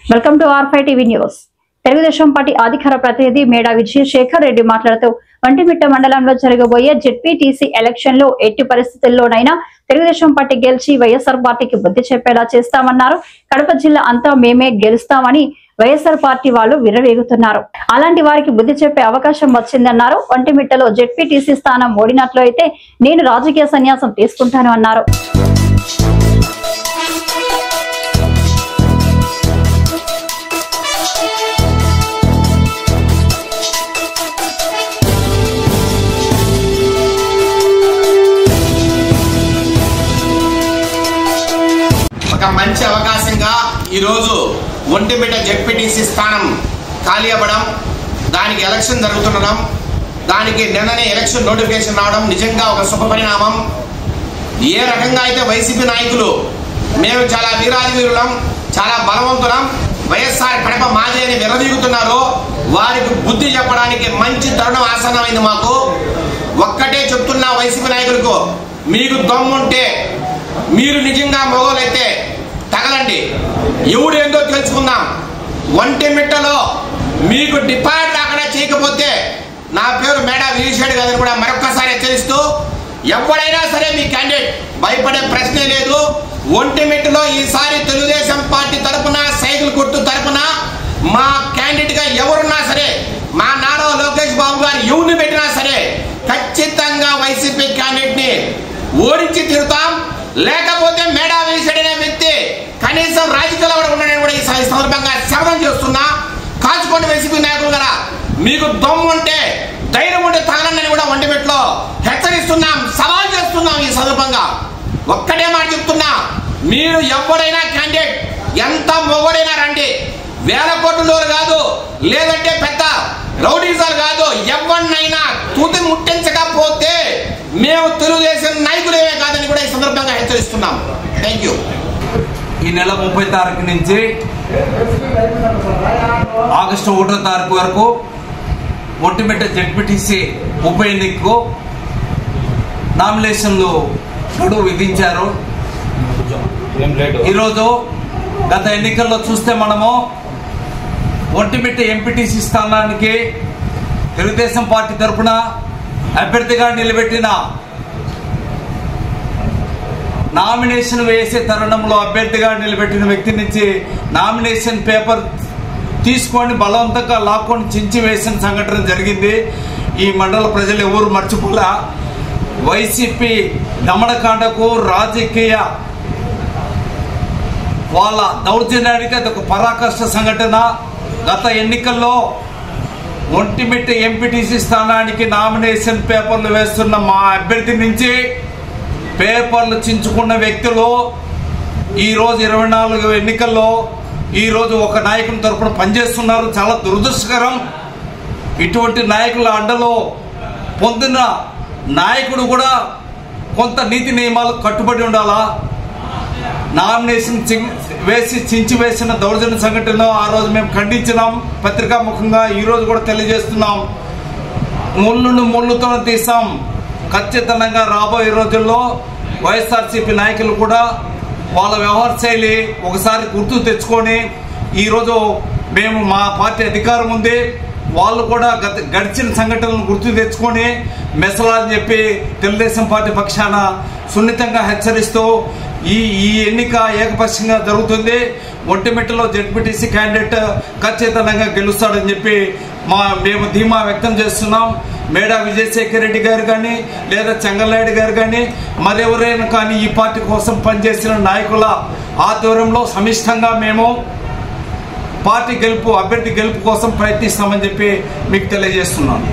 Welcome to R5 TV news. Telugu Desam party అధికార ప్రతినిధి మేడా విజయశేఖర్ రెడ్డి మాట్లాడుతూ వంటిమిట్ట మండలంలో జరగబోయే జెడ్పీటీసీ ఎలక్షన్ లో ఎట్టి పరిస్థితుల్లోనైనా తెలుగుదేశం పార్టీ గెలిచి వైఎస్ఆర్ పార్టీకి బుద్ధి చెప్పేలా చేస్తామన్నారు. కడప జిల్లా అంతా మేమే గెలుస్తామని వైఎస్ఆర్ పార్టీ వాళ్ళు విర్రవేగుతున్నారు. అలాంటి వారికి బుద్ధి చెప్పే అవకాశం వచ్చిందన్నారు. వంటిమిట్టలో జెడ్పీటీసీ స్థానం ఓడినట్లు అయితే నేను రాజకీయ సన్యాసం తీసుకుంటాను అన్నారు. మంచి అవకాశంగా ఈరోజు ఒంటిమిట్ట జెడ్పీటీసీ స్థానం ఖాళీ అవ్వడం, దానికి ఎలక్షన్ జరుగుతుండడం, దానికి నిన్ననే ఎలక్షన్ నోటిఫికేషన్ రావడం నిజంగా ఒక శుభ పరిణామం. ఏ రకంగా అయితే వైసీపీ నాయకులు మేము చాలా వీరాధివీరులం, చాలా బలవంతులం, వైఎస్ఆర్ కడప మాజీ అని విరవీగుతున్నారో వారికి బుద్ధి చెప్పడానికి మంచి తరుణం ఆసన్నమైంది. మాకు ఒక్కటే చెప్తున్నా వైసీపీ నాయకులకు, మీకు దమ్ముంటే మీరు నిజంగా మొగోలైతే తగలండి, ఎవడేందో తెలుసుకుందాం. ఒంటిమిట్టలో మీకు డిపాజిట్ అక్కడ చేయకపోతే నా పేరు మేడా విజయశేఖర్ గారిని కూడా మరొక్కసారి హెచ్చరిస్తూ, ఎవరైనా సరే మీ క్యాండిడేట్ భయపడే ప్రశ్నే లేదు. ఒంటిమిట్టలో ఈసారి తెలుగుదేశం పార్టీ తరఫున, సైకిల్ గుర్తు తరఫున మా క్యాండిడేట్ గా ఎవరున్నా సరే, మా నారా లోకేష్ బాబు గారు ఎవరిని పెట్టినా సరే ఖచ్చితంగా వైసీపీ క్యాండిడేట్ ని ఓడించి తిరుగుతాం. లేకపోతే మేడా విజయశేఖర్ అనే వ్యక్తి కనీసం రాజకీయాల్లో కూడా ఉండని కూడా ఈ సందర్భంగా శపథం చేస్తున్నా. కాచుకోండి వైసీపీ నాయకులు కదా, మీకు దమ్ము ఉంటే ధైర్యం ఉంటే తగలండి కూడా ఒంటిమిట్టలో హెచ్చరిస్తున్నాం, సవాల్ చేస్తున్నాం. ఈ సందర్భంగా ఒక్కటే మాట చెప్తున్నా, మీరు ఎవరైనా క్యాండిడేట్ ఎంత మొగడైనా రండి, వేల కోట్ల కాదు, లేదంటే పెద్ద రౌడీజాలు కాదు, ఎవరినైనా తుది ముట్టించకపోతే మేము తెలుగుదేశం నాయకులేమే కాదని కూడా ఈ సందర్భంగా హెచ్చరిస్తున్నాం. Thank you. ఈ నెల 30 తారీఖు నుంచి ఆగస్టు 1వ తారీఖు వరకు ఒంటిమిట్ట జెడ్పీటీసీ ఉప ఎన్నికకు నామినేషన్లు గడువు విధించారు. ఈరోజు గత ఎన్నికల్లో చూస్తే మనము ఒంటిమిట్ట ఎంపీటీసీ స్థానానికి తెలుగుదేశం పార్టీ తరఫున అభ్యర్థిగా నిలబెట్టిన నామినేషన్ వేసే తరుణంలో అభ్యర్థిగా నిలబెట్టిన వ్యక్తి నుంచి నామినేషన్ పేపర్ తీసుకొని బలవంతంగా లాక్కొని చించి వేసిన సంఘటన జరిగింది. ఈ మండల ప్రజలు ఎవరు మర్చిపోలే. వైసీపీ దమనకాండకు, రాజకీయ వాళ్ళ దౌర్జన్యానికి అది ఒక పరాకాష్ఠ సంఘటన. గత ఎన్నికల్లో ఒంటిమిట్ట ఎంపీటీసీ స్థానానికి నామినేషన్ పేపర్లు వేస్తున్న మా అభ్యర్థి నుంచి పేపర్లు చించుకున్న వ్యక్తులు ఈరోజు 24 ఎన్నికల్లో ఈరోజు ఒక నాయకుని తరఫున పనిచేస్తున్నారు. చాలా దురదృష్టకరం. ఇటువంటి నాయకుల అండలో పొందిన నాయకుడు కూడా కొంత నీతి నియమాలకు కట్టుబడి ఉండాలా. నామినేషన్ వేసి చించి వేసిన దౌర్జన్య సంఘటనలో ఆ రోజు మేము ఖండించినాం పత్రికాముఖంగా. ఈరోజు కూడా తెలియజేస్తున్నాం, ముళ్ళును ముళ్ళుతో తీసాం. ఖచ్చితంగా రాబోయే రోజుల్లో వైఎస్ఆర్సీపీ నాయకులు కూడా వాళ్ళ వ్యవహార శైలి ఒకసారి గుర్తు తెచ్చుకొని, ఈరోజు మేము మా పార్టీ అధికారం ఉంది, వాళ్ళు కూడా గడిచిన సంఘటనలను గుర్తు తెచ్చుకొని మెసలాలని చెప్పి తెలుగుదేశం పార్టీ పక్షాన సున్నితంగా హెచ్చరిస్తూ ఈ ఎన్నిక ఏకపక్షంగా జరుగుతుంది. ఒంటిమిట్టలో జెడ్పీటీసీ క్యాండిడేట్ ఖచ్చితంగా గెలుస్తాడని చెప్పి మేము ధీమా వ్యక్తం చేస్తున్నాం. మేడా విజయశేఖర్ రెడ్డి గారు కానీ, లేదా చెంగల్నాయుడు గారు కానీ, మరెవరైనా కానీ ఈ పార్టీ కోసం పనిచేసిన నాయకుల ఆధ్వర్యంలో సమిష్టంగా మేము పార్టీ గెలుపు, అభ్యర్థి గెలుపు కోసం ప్రయత్నిస్తామని చెప్పి మీకు తెలియజేస్తున్నాను.